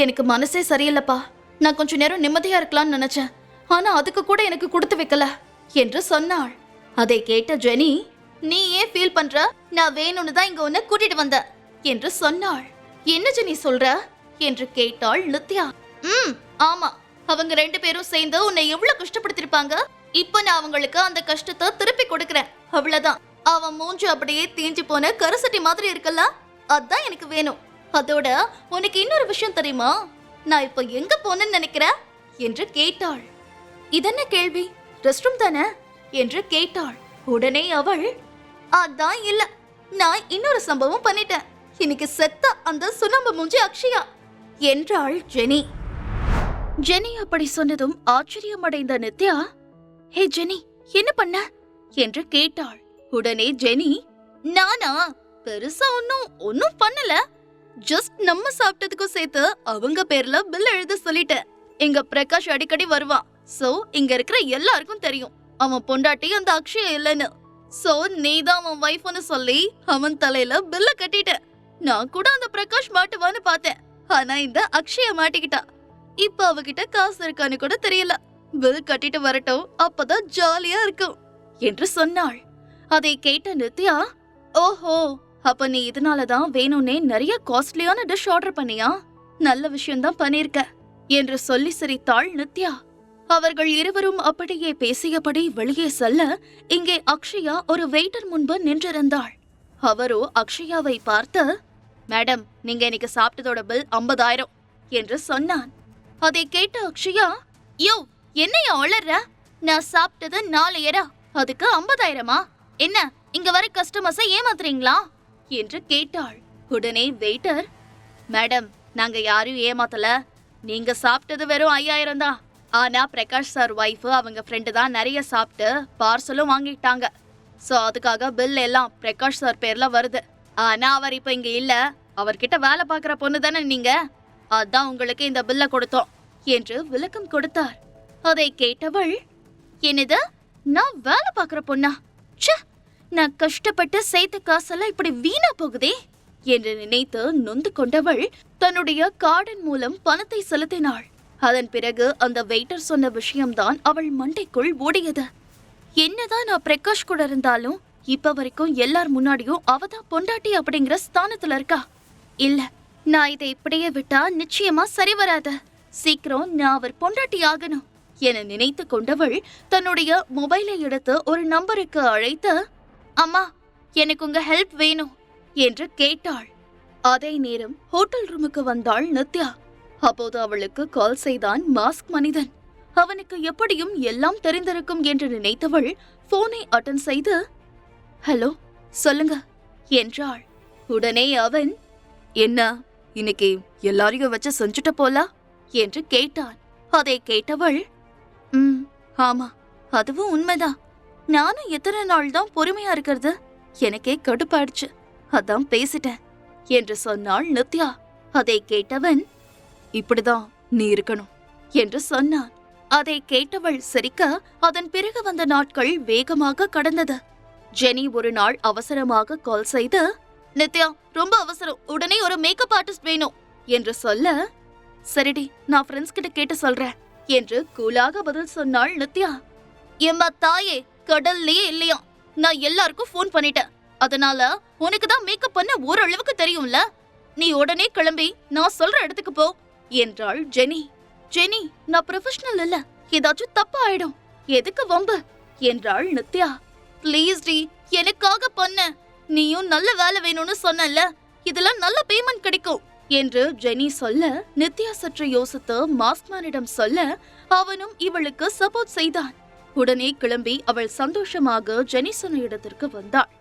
எனக்கு மனசே சரியில்லப்பா. நான் கொஞ்ச நேரம் நிம்மதியா இருக்கலாம்னு நினைச்சேன். ஆனா அதுக்கு கூட எனக்கு கொடுத்து வைக்கல என்று சொன்னாள். அதை கேட்ட ஜெனி, நீ ஏன் ஃபீல் பண்ற? நான் வேணும்னு தான் இங்க உன்னை கூட்டிட்டு வந்த என்று சொன்னாள். என்ன ஜெனி சொல்ற என்று கேட்டாள் நித்யா. ஆமா, அவங்க 2 பேரும் சேர்ந்து உன்னை எவ்வளவு கஷ்டப்படுத்திருப்பாங்க. இப்ப நான் அவங்களுக்கு அந்த கஷ்டத்தை திருப்பி கொடுக்கறேன், அவ்வளவுதான். அவன் மூஞ்சி அப்படியே தீஞ்சு போன கரசட்டி மாதிரி இருக்கல, அதான் எனக்கு வேணும். அதோட உனக்கு இன்னொரு விஷயம் தெரியுமா? நான் இப்ப எங்க போனேன்னு நினைக்கிற என்று கேட்டாள். இதென்ன கேள்வி? ரெஸ்ட் ரூம் தானே என்று கேட்டாள். உடனே அவள், அதான் இல்ல, நான் இன்னொரு சம்பவம் பண்ணிட்டேன். இன்னைக்கு செத்த அந்த சுண்ணாம்பு மூஞ்சி அக்ஷயா என்றாள் ஜெனி. ஜெனி அப்படி சொன்னதும் ஆச்சரியமடைந்த நித்யா, ஹே ஜெனி, என்ன பண்ண என்று கேட்டாள். உடனே ஜெனி, நானா பெருசா ஒன்னும் பண்ணல. ஜஸ்ட் நம்ம சாப்பிட்டதுக்கும் சேர்த்து அவங்க பேர்ல பில் எழுத சொல்லிட்டேன். எங்க பிரகாஷ் அடிக்கடி வருவான். சோ இங்க இருக்கிற எல்லாருக்கும் தெரியும் அவன் பொண்டாட்டி அந்த அக்ஷயா இல்லைன்னு. சோ நீதான் அவன் வைஃப்னு சொல்லி அவன் தலையில பில்ல கட்டிட்ட. நான் கூட அந்த பிரகாஷ் மாட்டுவான்னு பார்த்தேன். ஆனா இந்த அக்ஷயா மாட்டிக்கிட்டா. இப்ப அவகிட்ட காசு இருக்கான்னு கூட தெரியல. பில் கட்டிட்டு வரட்டும், அப்பதான் ஜாலியா இருக்கும் என்று சொன்னாள். அதை கேட்ட நித்யா, ஓஹோ, அப்ப நீ இதனாலதான் வேணும்னே நிறைய காஸ்ட்லியான டிஷ் ஆர்டர் பண்ணியா? நல்ல விஷயம்தான் பண்ணிருக்க என்று சொல்லி சிரித்தாள் நித்யா. அவர்கள் இருவரும் அப்படியே பேசியபடி வெளியே செல்ல, இங்கே அக்ஷயா ஒரு வெயிட்டர் முன்பு நின்றிருந்தாள். அவரோ அக்ஷயாவை பார்த்து, மேடம், நீங்க இன்னைக்கு சாப்பிட்டதோட பில் 50,000 என்று சொன்னான். அதை கேட்ட அக்ஷயா, யோ, என்னையா ஒளர்ற? நான் சாப்பிட்டது 4,000, அதுக்கு 50,000? என்ன, இங்க வர கஸ்டமர்ஸை ஏமாத்துறீங்களா என்று கேட்டாள். உடனே வெயிட்டர், மேடம், நாங்க யாரையும் ஏமாத்தல. நீங்க சாப்பிட்டது வெறும் 5,000 தான். ஆனா பிரகாஷ் சார் வைஃப் அவங்க ஃப்ரெண்டு தான் நிறைய சாப்பிட்டு பார்சலும் வாங்கிட்டாங்க. சோ அதுக்காக பில் எல்லாம் பிரகாஷ் சார் பேர்ல வருது. ஆனா அவர் இப்ப இங்க இல்ல. அவர்கிட்ட வேலை பாக்குற பொண்ணு தானே நீங்க, அதான் உங்களுக்கு இந்த பில்ல கொடுத்தோம் என்று விளக்கம் கொடுத்தார். அதை கேட்டவள், என்னது, நான் வேலை பாக்குற பொண்ணா? நான் கஷ்டப்பட்டு சேர்த்த காசெல்லாம் இப்படி வீணா போகுதே என்று நினைத்து நொந்து கொண்டவள் தன்னுடைய கார்டன் மூலம் பணத்தை செலுத்தினாள். அதன் பிறகு அந்த வெயிட்டர் சொன்ன விஷயம்தான் அவள் மண்டைக்குள் ஓடியது. என்னதான் நான் பிரகாஷ் கூட இருந்தாலும் இப்ப வரைக்கும் எல்லார் முன்னாடியும் அவதான் பொண்டாட்டி அப்படிங்கிற ஸ்தானத்துல இருக்கா. இல்ல, நான் இதை இப்படியே விட்டா நிச்சயமா சரி வராது. சீக்கிரம் நான் அவர் பொண்டாட்டி ஆகணும் என நினைத்து கொண்டவள் தன்னுடைய மொபைலை எடுத்து ஒரு நம்பருக்கு அழைத்து, அம்மா, எனக்கு உங்க ஹெல்ப் வேணும் என்று கேட்டாள். அதே நேரம் ஹோட்டல் ரூமுக்கு வந்தாள் நித்யா. அப்போது அவளுக்கு கால் செய்தான் மாஸ்க் மனிதன். அவனுக்கு எப்படியும் எல்லாம் தெரிந்திருக்கும் என்று நினைத்தவள் போனை அட்டன் செய்து, ஹலோ, சொல்லுங்க என்றாள். உடனே அவன், என்ன, இன்னைக்கு எல்லாரையும் வச்சு செஞ்சுட்ட போல என்று கேட்டான். அதை கேட்டவள், ஆமா, அதுவும் உண்மைதான். நானும் எத்தனை நாள் தான் பொறுமையா இருக்கிறது, எனக்கே கடுப்பாயிடுச்சு, அதான் பேசிட்டேன் என்று சொன்னாள் நித்யா. அதை கேட்டவன், இப்படிதான் நீ இருக்கணும் என்று சொன்னான். அதை கேட்டவள் சிரிக்க, அதன் பிறகு வந்த நாட்கள் வேகமாக கடந்தது. ஜெனி ஒரு நாள் அவசரமாக கால் செய்து, நித்யா, ரொம்ப அவசரம், உடனே ஒரு மேக்கப் ஆர்டிஸ்ட் வேணும் என்று சொல்ல, சரிடி, நான் ஃப்ரெண்ட்ஸ் கிட்ட கேட்டு சொல்றேன் என்று கூலாக பதில் சொன்னாள் நித்யா. எம்மா தாயே, கடல்லையே இல்லையா, நான் எல்லாருக்கும் போன் பண்ணிட்டேன். அதனால உனக்கு தான் மேக்கப் பண்ண ஓரளவுக்கு தெரியும்ல. நீ உடனே கிளம்பி நான் சொல்ற இடத்துக்கு போ என்றாள் ஜெனி. ஜெனி, நான் ப்ரொஃபஷனல் இல்ல, ஏதாச்சும் தப்பா ஆயிடும், எதுக்கு வம்பு என்றாள் நித்யா. ப்ளீஸ் டி, எனக்காக பண்ண. நீயும் நல்ல வேலை வேணும்னு சொன்னல, இதெல்லாம் நல்ல பேமெண்ட் கிடைக்கும் என்று ஜெனி சொல்ல, நித்யா சற்று யோசித்து மாஸ்க்மேனிடம் சொல்ல, அவனும் இவளுக்கு சப்போர்ட் செய்தான். உடனே கிளம்பி அவள் சந்தோஷமாக ஜெனி சொன்ன இடத்திற்கு வந்தாள்.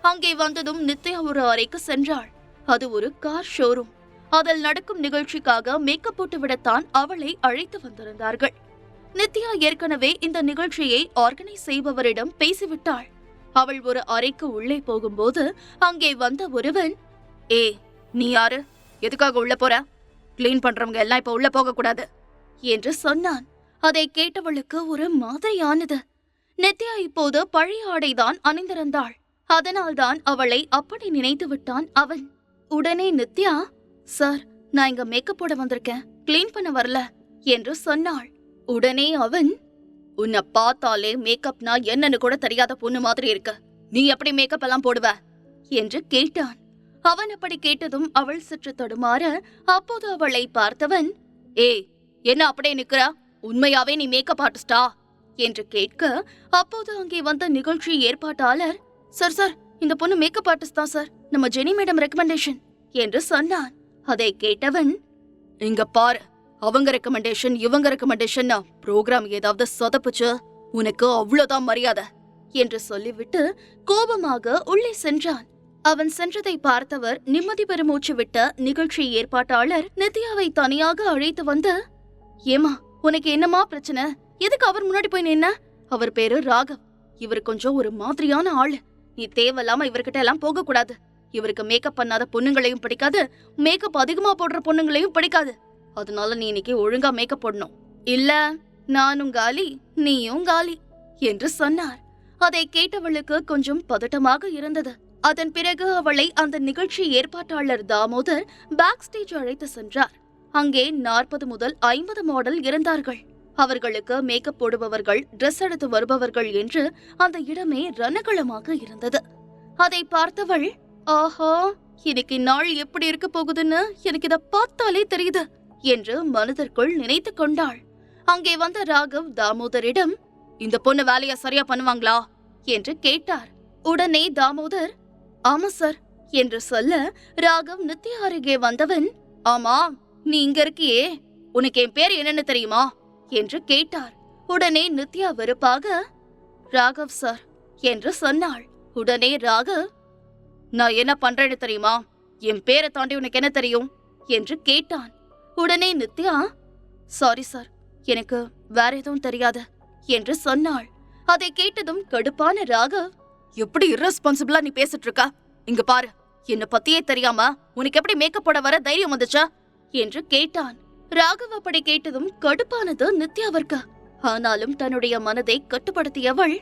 அங்கே வந்ததும் நித்யா ஒரு அறைக்கு சென்றாள். அது ஒரு கார் ஷோரூம். அதில் நடக்கும் நிகழ்ச்சிக்காக மேக்கப் போட்டு விடத்தான் அவளை அழைத்து வந்திருந்தார்கள். நித்யா ஏற்கனவே இந்த நிகழ்ச்சியை ஆர்கனைஸ் செய்பவரிடம் பேசிவிட்டாள். அவள் ஒரு அறைக்கு உள்ளே போகும்போது அங்கே வந்த ஒருவன், ஏ, நீ யாரு, எதுக்காக உள்ள போற? கிளீன் பண்றவங்க எல்லாம் இப்ப உள்ள போக கூடாது என்று சொன்னான். அதை கேட்டவளுக்கு ஒரு மாதிரியானது. நித்யா இப்போது பழைய ஆடைதான் அணிந்திருந்தாள். அதனால்தான் அவளை அப்படி நினைத்து விட்டான் அவன். உடனே நித்யா, சார், நான் இங்க மேக்கப் போட வந்திருக்கேன், கிளீன் பண்ண வரல என்று சொன்னாள். உடனே அவன், உன்னை பார்த்தாலே மேக்கப்னா என்னன்னு கூட தெரியாத பொண்ணு மாதிரி இருக்கு, நீ எப்படி மேக்கப் எல்லாம் போடுவ என்று கேட்டான். அவன் அப்படி கேட்டதும் அவள் சற்று தடுமாற, அப்போது அவளை பார்த்தவன், ஏய் என்ன அப்படியே நிக்கிறா, உண்மையாவே நீ மேக்கப் ஆர்டிஸ்டா என்று கேட்க, அப்போது அங்கே வந்த நிகழ்ச்சி ஏற்பாட்டாளர், சார் சார் இந்த பொண்ணு மேக்கப் ஆர்டிஸ்ட் தான் சார், நம்ம ஜெனி மேடம் ரெக்கமெண்டேஷன் என்று சொன்னான். அதை கேட்டவன், இங்க பாரு, அவங்க ரெக்கமெண்டேஷன் இவங்க ரெக்கமெண்டேஷன் ப்ரோக்ராம் ஏதாவது சொதப்புச்சு உனக்கு அவ்வளவுதான் மரியாதை என்று சொல்லிவிட்டு கோபமாக உள்ளே சென்றான். அவன் சென்றதை பார்த்தவர் நிம்மதி பெருமூச்சு விட்ட நிகழ்ச்சி ஏற்பாட்டாளர் நித்யாவை தனியாக அழைத்து வந்து, ஏமா உனக்கு என்னமா பிரச்சனை, எதுக்கு அவர் முன்னாடி போய் நின்ன? அவர் பேரு ராகவ், இவர் கொஞ்சம் ஒரு மாதிரியான ஆளு, நீ தேவையில்லாம இவர்கிட்ட எல்லாம் போக கூடாது. இவருக்கு மேக்கப் பண்ணாத பொண்ணுங்களையும் பிடிக்காது, மேக்கப் அதிகமா போடுற பொண்ணுங்களையும் பிடிக்காது. அதனால நீ இன்னைக்கு ஒழுங்கா மேக்கப் போடணும், இல்ல நானும் காலி நீயும் காலி என்று சொன்னார். அதை கேட்டவளுக்கு கொஞ்சம் பதட்டமாக இருந்தது. அதன் பிறகு அவளை அந்த நிகழ்ச்சி ஏற்பாட்டாளர் தாமோதர் பேக் ஸ்டேஜ் அழைத்து சென்றார். அங்கே 40 முதல் 50 மாடல் இருந்தார்கள். அவர்களுக்கு மேக்கப் போடுபவர்கள், ட்ரெஸ் எடுத்து வருபவர்கள் என்று அந்த இடமே ரணகளமாக இருந்தது. அதை பார்த்தவள், ஆஹா இன்னைக்கு நாள் எப்படி இருக்க போகுதுன்னு எனக்கு இத பார்த்தாலே தெரியுது என்று மனதிற்குள் நினைத்து கொண்டாள். அங்கே வந்த ராகவ் தாமோதரிடம், இந்த பொண்ணு வேலைய சரியா பண்ணுவாங்களா என்று கேட்டார். உடனே தாமோதர், ஆமா சார் என்று சொல்ல, ராகவ் நித்யா அருகே வந்தவன், ஆமா நீ இங்க இருக்கியே, உனக்கு என் பேர் என்னன்னு தெரியுமா என்று கேட்டார். உடனே நித்யா வெறுப்பாக, ராகவ் சார் என்று சொன்னாள். உடனே ராகவ், நான் என்ன பண்றேன்னு தெரியுமா, என் பேரை தாண்டி உனக்கு என்ன தெரியும் என்று கேட்டான். உடனே நித்யா, சாரி சார் எனக்கு வேற எதுவும் தெரியாது என்று சொன்னாள். அதை கேட்டதும் கடுப்பான ராகவ், எப்படி irresponsible-ஆ நீ பேசிட்டு இருக்க, இங்க பாரு, என்ன பத்தியே தெரியாம உனக்கு எப்படி மேக்கப் போட வர தைரியம் வந்துச்சா என்று கேட்டான். ராகவ் அப்படி கேட்டதும் கடுப்பானது நித்யாவிற்கு. ஆனாலும் தன்னுடைய மனதை கட்டுப்படுத்தியவள்,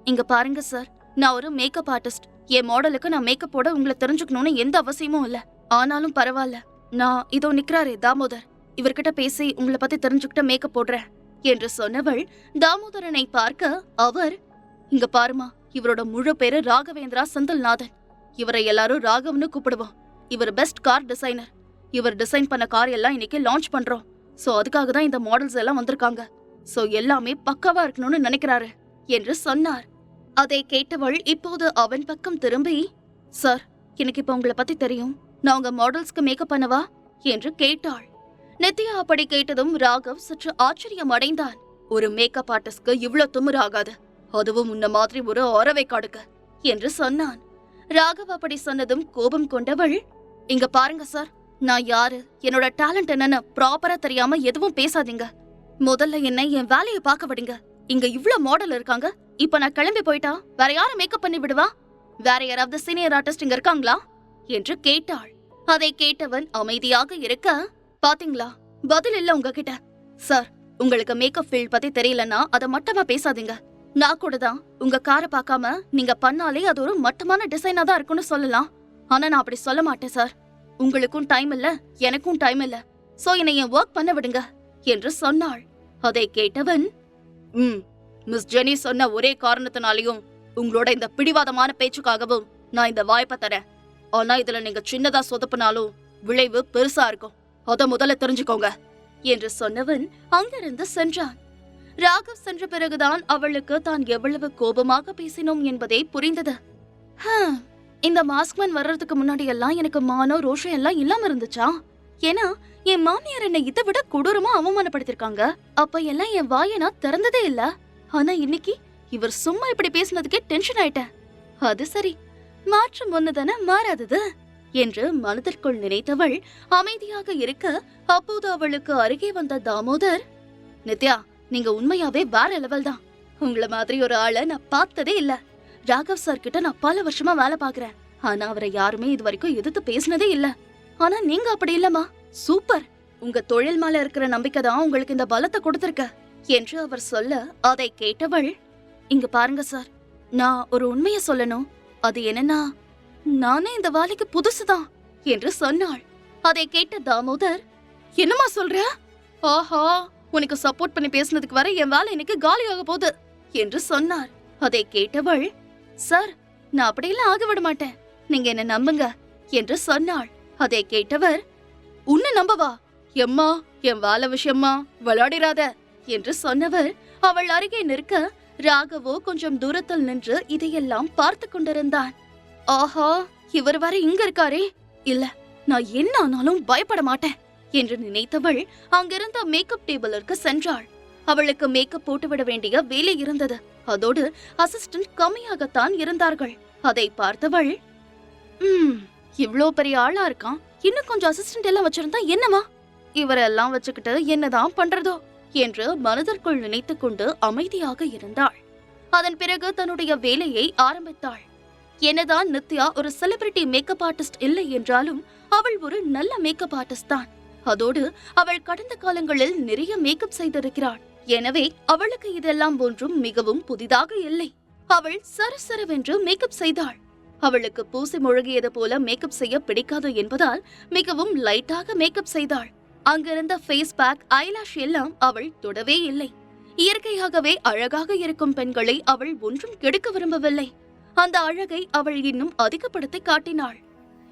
இங்க பாருங்க சார், நான் ஒரு மேக்கப் ஆர்டிஸ்ட், என் மாடலுக்கு நான் மேக்கப் போட உங்களை தெரிஞ்சுக்கணும்னு எந்த அவசியமும் இல்ல. ஆனாலும் பரவாயில்ல, நான் இதோ நிக்கிறாரே தாமோதர், இவர்கிட்ட பேசி உங்களை பத்தி தெரிஞ்சுக்கிட்ட மேக்கப் போடுறேன் என்று சொன்னவள் தாமோதரனை பார்க்க, அவர், இங்க பாருமா, இவரோட முழு பேரு ராகவேந்திரா செந்தில்நாதன், இவரை எல்லாரும் ராகவ்னு கூப்பிடுவோம். இவர் பெஸ்ட் கார் டிசைனர், இவர் டிசைன் பண்ண கார் எல்லாம் இன்னைக்கு லான்ச் பண்றோம். சோ அதுக்காக தான் இந்த மாடல்ஸ் எல்லாம் வந்திருக்காங்க. சோ எல்லாமே பக்காவா இருக்கணும்னு நினைக்கிறாரு என்று சொன்னார். அதை கேட்டவள் இப்போது அவன் பக்கம் திரும்பி, சார் எனக்கு இப்ப உங்களை பத்தி தெரியும், நான் உங்க மாடல்ஸ்க்கு மேக்கப் பண்ணவா என்று கேட்டாள். நித்யா அப்படி கேட்டதும் ராகவ் சற்று ஆச்சரியம் அடைந்தான். ஒரு மேக்கப் ஆர்டிஸ்ட்க்கு இவ்ளோ திமிரு ஆகாது, அதுவும் உன்ன மாதிரி ஒரு அறவை காடுக்க என்று சொன்னான். ராகவ் அப்படி சொன்னதும் கோபம் கொண்டவள், இங்க பாருங்க சார், நான் யாரு, என்னோட டேலண்ட் என்னன்னு ப்ராப்பரா தெரியாம எதுவும் பேசாதீங்க. முதல்ல என்ன என் வேலையை பார்க்க விடுங்க. இங்க இவ்ளோ மாடல் இருக்காங்க, இப்ப நான் கிளம்பி போயிட்டா வேற யாரும் மேக்கப் பண்ணி விடுவா? வேற யாராவது சீனியர் ஆர்டிஸ்ட் இங்க இருக்காங்களா என்று கேட்டாள். அதை கேட்டவன் அமைதியாக இருக்க, பாத்தீங்களா பதில் இல்ல உங்ககிட்ட. சார் உங்களுக்கு மேக்கப் ஃபீல்ட் பத்தி தெரியலன்னா அதை மட்டமா பேசாதீங்க. நான் கூட தான் உங்க காரை பார்க்காம நீங்க பண்ணாலே அது ஒரு மட்டமான டிசைனா தான் இருக்கும்னு சொல்லலாம். ஆனா நான் அப்படி சொல்ல மாட்டேன் சார். உங்களுக்கும் டைம் இல்ல, எனக்கும் டைம் இல்ல. சோ என்னை என் ஒர்க் பண்ண விடுங்க என்று சொன்னாள். அதை கேட்டவன், மிஸ் ஜெனி சொன்ன ஒரே காரணத்தினாலையும் உங்களோட இந்த பிடிவாதமான பேச்சுக்காகவும் நான் இந்த வாய்ப்பை தரேன். ஆனா இதுல நீங்க சின்னதா சொதப்பினாலும் விளைவு பெருசா இருக்கும், அத முதல்ல தெரிஞ்சுக்கோங்க என்று சொன்னவன் அங்கிருந்து சென்றான். ராகவ் சென்ற பிறகுதான் அவளுக்கு தான் எவ்வளவு கோபமாக பேசினோம் என்பதே புரிந்தது. இந்த மாஸ்க்மேன் வர்றதுக்கு முன்னாடி எல்லாம் எனக்கு மானோ ரோஷம் எல்லாம் இல்லாம இருந்துச்சா? ஏன்னா என் மாமியார் என்னை இதை விட கொடூரமா அவமானப்படுத்திருக்காங்க. அப்ப எல்லாம் என் வாயை நான் திறந்ததே இல்ல. ஆனா இன்னைக்கு இவர் சும்மா இப்படி பேசினதுக்கே டென்ஷன் ஆயிட்டேன். அது சரி, மாற்றம் ஒண்ணுதானே மாறாதது என்று மனதிற்குள் நினைத்தவள் அமைதியாக இருக்க, அப்போது அவளுக்கு அருகே வந்த தாமோதர், நித்யா நீங்க உண்மையாவே வேற லெவல் தான். உங்கள மாதிரி ஒரு ஆளை நான் பார்த்ததே இல்ல. ராகவ் சார் கிட்ட நான் பல வருஷமா வேலை பாக்குறேன், ஆனா அவரை யாருமே இது வரைக்கும் எதிர்த்து பேசினதே இல்ல. ஆனா நீங்க அப்படி இல்லமா, சூப்பர். உங்க தொழில் மேல இருக்கிற நம்பிக்கை தான் உங்களுக்கு இந்த பலத்தை கொடுத்திருக்க என்று அவர் சொல்ல, அதை கேட்டவள், இங்க பாருங்க சார், நான் ஒரு உண்மைய சொல்லணும். அது என்னன்னா, நானே இந்த வேலைக்கு புதுசுதான் என்று சொன்னாள். அதை கேட்ட தாமோதர், என்னம்மா சொல்ற? ஆஹா, உனக்கு சப்போர்ட் பண்ணி பேசுனதுக்கு வர என் வேலை எனக்கு காலியாக போகுது என்று சொன்னார். அதை கேட்டவள், சார், நான் அப்படியெல்லாம் ஆக விட மாட்டேன், நீங்க என்ன நம்புங்க என்று சொன்னாள். அதை கேட்டவர், உன்னை நம்பவா? எம்மா, என் வேலை விஷயமா விளையாடிராத என்று சொன்னவர் அவள் அருகே நிற்க, ராகவோ கொஞ்சம் தூரத்தில் நின்று இதையெல்லாம் பார்த்து கொண்டிருந்தான். ஆஹா, இவர் வர இங்க இருக்காரே, இல்ல, நான் என்ன ஆனாலும் பயப்பட மாட்டேன் என்று நினைத்தவள் அங்கிருந்த மேக்கப் டேபிளிற்கு சென்றாள். அவளுக்கு மேக்கப் போட்டுவிட வேண்டிய வேலை இருந்தது. அதோடு அசிஸ்டன்ட் கம்மியாகத்தான் இருந்தார்கள். அதை பார்த்தவள், இவ்ளோ பெரிய ஆளா இருக்கான், இன்னும் கொஞ்சம் அசிஸ்டன்ட் எல்லாம் வச்சிருந்தா என்னமா? இவரெல்லாம் வச்சுக்கிட்டு என்னதான் பண்றதோ என்று மனதிற்குள் நினைத்துக் கொண்டு அமைதியாக இருந்தாள். அதன் பிறகு தன்னுடைய வேலையை ஆரம்பித்தாள். என்னதான் நித்யா ஒரு செலிபிரிட்டி மேக்கப் ஆர்டிஸ்ட் இல்லை என்றாலும் அவள் ஒரு நல்ல மேக்கப் ஆர்டிஸ்ட் தான். அதோடு அவள் கடந்த காலங்களில் நிறைய மேக்கப் செய்திருக்கிறாள். எனவே அவளுக்கு இதெல்லாம் ஒன்றும் மிகவும் புதிதாக இல்லை. அவள் சரசரவென்று மேக்கப் செய்தாள். அவளுக்கு பூசி முழுகியது போல மேக்கப் செய்ய பிடிக்காது என்பதால் மிகவும் லைட்டாக மேக்கப் செய்தாள். அங்கிருந்த ஃபேஸ் பேக், ஐலாஷ் எல்லாம் அவள் தொடவே இல்லை. இயற்கையாகவே அழகாக இருக்கும் பெண்களை அவள் ஒன்றும் கெடுக்க விரும்பவில்லை. அந்த அழகை அவள் இன்னும் அதிகப்படுத்தி காட்டினாள்.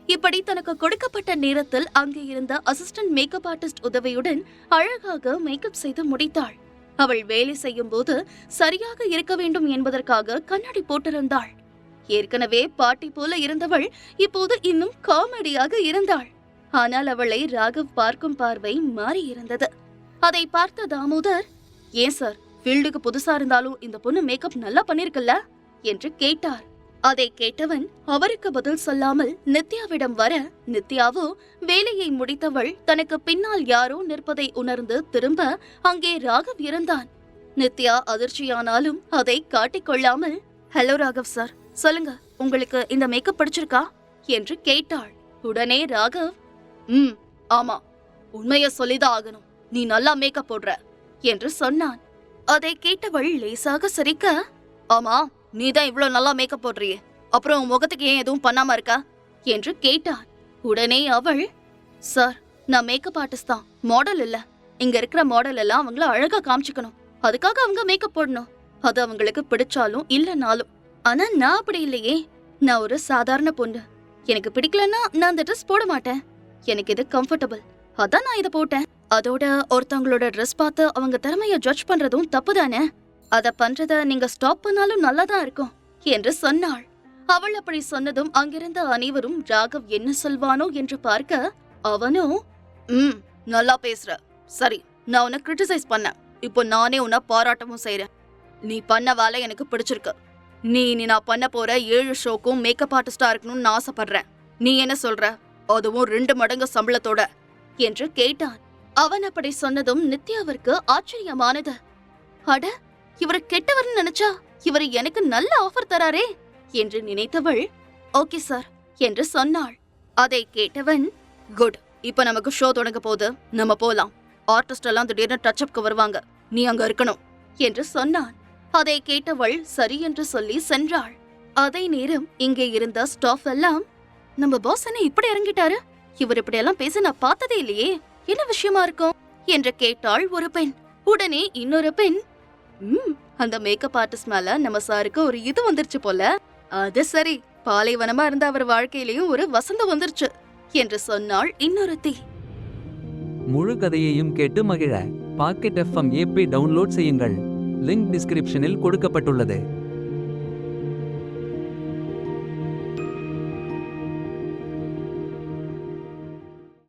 இப்படி தனக்கு கொடுக்கப்பட்ட நேரத்தில் அங்கே இருந்த அசிஸ்டன்ட் மேக்கப் ஆர்டிஸ்ட் உதவியுடன் அழகாக மேக்கப் செய்து முடித்தாள். அவள் வேலை செய்யும் போது சரியாக இருக்க வேண்டும் என்பதற்காக கண்ணாடி போட்டிருந்தாள். ஏற்கனவே பாட்டி போல இருந்தவள் இப்போது இன்னும் காமெடியாக இருந்தாள். ஆனால் அவளை ராகவ் பார்க்கும் பார்வை மாறி இருந்தது. அதை பார்த்த தாமோதர், ஏன் சார், ஃபீல்டுக்கு புதுசா இருந்தாலும் இந்த பொண்ணு மேக்கப் நல்லா பண்ணிருக்கல என்று கேட்டார். அதை கேட்டவன் அவருக்கு பதில் சொல்லாமல் நித்யாவிடம் வர, நித்யாவோ வேலையை முடித்தவள் தனக்கு பின்னால் யாரோ நிற்பதை உணர்ந்து திரும்ப அங்கே ராகவ் இருந்தான். நித்யா அதிர்ச்சியானாலும் அதை காட்டிக்கொள்ளாமல், ஹலோ ராகவ் சார், சொல்லுங்க, உங்களுக்கு இந்த மேக்கப் பிடிச்சிருக்கா என்று கேட்டாள். உடனே ராகவ், ஆமா, உண்மைய சொல்லிதான் ஆகணும், நீ நல்லா மேக்கப் போடுற என்று சொன்னான். அதை கேட்டவள் லேசாக சிரிக்க, ஆமா, நீதான் இவ்வளவு நல்லா மேக்கப் போடுறியே, அப்புறம் உன் முகத்துக்கு ஏன் எதுவும் பண்ணாம இருக்கா என்று கேட்டான். உடனே அவள், சார், நான் மேக்கப் ஆர்டிஸ்ட் தான், மாடல் இல்ல. இங்க இருக்கிற மாடல் எல்லாம் அவங்கள அழகா காமிச்சுக்கணும், அதுக்காக அவங்க மேக்கப் போடணும். அது அவங்களுக்கு பிடிச்சாலும் இல்லனாலும். ஆனா நான் அப்படி இல்லையே, நான் ஒரு சாதாரண பொண்ணு. எனக்கு பிடிக்கலன்னா நான் அந்த ட்ரெஸ் போட மாட்டேன். எனக்கு இது கம்ஃபர்டபிள், அதான் நான் இதை போட்டேன். அதோட ஒருத்தவங்களோட ட்ரெஸ் பார்த்து அவங்க திறமைய ஜட்ஜ் பண்றதும் தப்பு தானே. அத பண்றத நீங்க ஸ்டாப் பண்ணாலும் நல்லாதான் இருக்கும் என்று சொன்னாள். அவள் அப்படி சொன்னதும் அங்கிருந்த அனைவரும் ராகவ் என்ன சொல்வானோ என்று பார்க்க, அவனும், நல்லா பேசுற, சரி, நான் உன்னை கிரிட்டிசைஸ் பண்ண, இப்போ நானே உன்னை பாராட்டமும் செய்யறேன். நீ பண்ண வேலை எனக்கு பிடிச்சிருக்கு. நீ நான் பண்ண போற 7 ஷோக்கும் மேக்கப் ஆர்டிஸ்டா இருக்கணும்னு ஆசைப்படுறேன். நீ என்ன சொல்ற? அதுவும் 2 மடங்கு சம்பளத்தோட என்று கேட்டான். அவன் அப்படி சொன்னதும் நித்யாவிற்கு ஆச்சரியமானது. அட, இவரு கெட்டவர்னு நினைச்சா இவரு எனக்கு நல்ல ஆஃபர் தராரே என்று நினைத்தவள், ஓகே சார் என்று சொன்னாள். அதை கேட்டவன், குட், இப்ப நமக்கு ஷோ தொடங்க போது, நம்ம போலாம். ஆர்டிஸ்ட் எல்லாம் திடீர்னு டச்சப்க்கு வருவாங்க, நீ அங்க இருக்கணும் என்று சொன்னான். அதை கேட்டவள் சரி என்று சொல்லி சென்றாள். அதே நேரம் இங்கே இருந்த ஸ்டாஃப் எல்லாம், நம்ம பாஸ் என்ன இப்படி இறங்கிட்டாரு, இவர் இப்படியெல்லாம் பேச நான் பார்த்ததே இல்லையே, என்ன விஷயமா இருக்கும் என்று கேட்டாள் ஒரு பெண். உடனே இன்னொரு பெண், அந்த மேக்கப் ஆர்டிஸ்ட் மேல நம்ம சாருக்கு ஒரு இது வந்துருச்சு போல, அது சரி, பாலைவனமா இருந்த அவர் வாழ்க்கையிலயும் ஒரு வசந்தம் வந்துருச்சு என்று சொன்னாள் இன்னொருத்தி. முழு கதையையும் கேட்டு மகிழ பாக்கெட் FM ஆப்பை டவுன்லோட் செய்யுங்கள். லிங்க் டிஸ்கிரிப்ஷனில் கொடுக்கப்பட்டுள்ளது.